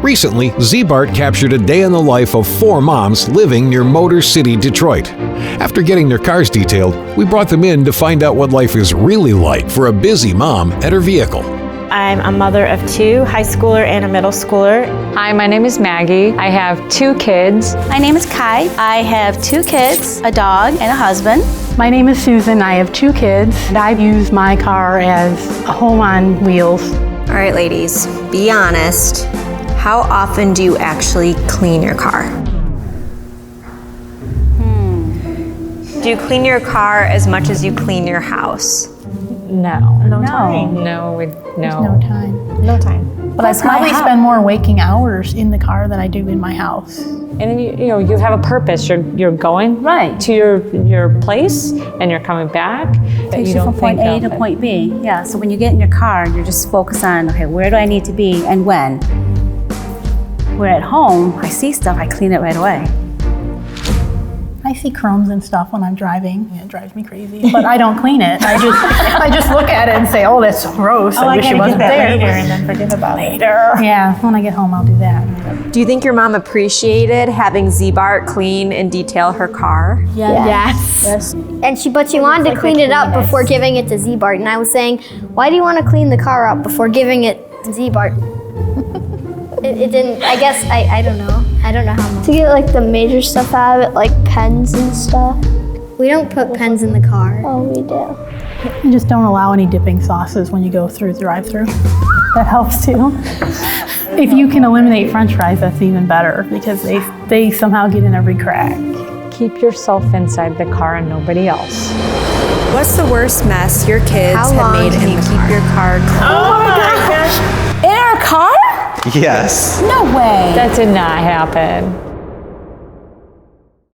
Recently, Ziebart captured a day in the life of 4 moms living near Motor City, Detroit. After getting their cars detailed, we brought them in to find out what life is really like for a busy mom at her vehicle. I'm a mother of 2, high schooler and a middle schooler. Hi, my name is Maggie. I have 2 kids. My name is Kai. I have 2 kids, a dog, and a husband. My name is Susan. I have 2 kids, and I use my car as a home on wheels. All right, ladies, be honest. How often do you actually clean your car? Do you clean your car as much as you clean your house? No. No time. No. No time. No time. But I probably spend more waking hours in the car than I do in my house. And you have a purpose. You're going Right. to your place and you're coming back. Takes you from point A to point B. Yeah, so when you get in your car, you're just focused on, okay, where do I need to be and when? Where at home, I see stuff, I clean it right away. I see crumbs and stuff when I'm driving. It drives me crazy, but I don't clean it. I just look at it and say, "Oh, that's gross. I wish it wasn't there." Later and then forget about it. Yeah, when I get home, I'll do that. Do you think your mom appreciated having Ziebart clean and detail her car? Yes. And she wanted to clean it up before giving it to Ziebart. And I was saying, why do you want to clean the car up before giving it to Ziebart? It didn't, I guess, I don't know. I don't know how much. To get like the major stuff out of it, like pens and stuff. We don't put pens in the car. Oh, we do. You just don't allow any dipping sauces when you go through the drive-thru. That helps too. If you can eliminate French fries, that's even better because they somehow get in every crack. Keep yourself inside the car and nobody else. What's the worst mess your kids have made in the car? Keep your car clean? Oh my gosh. In our car? Yes. No way. That did not happen.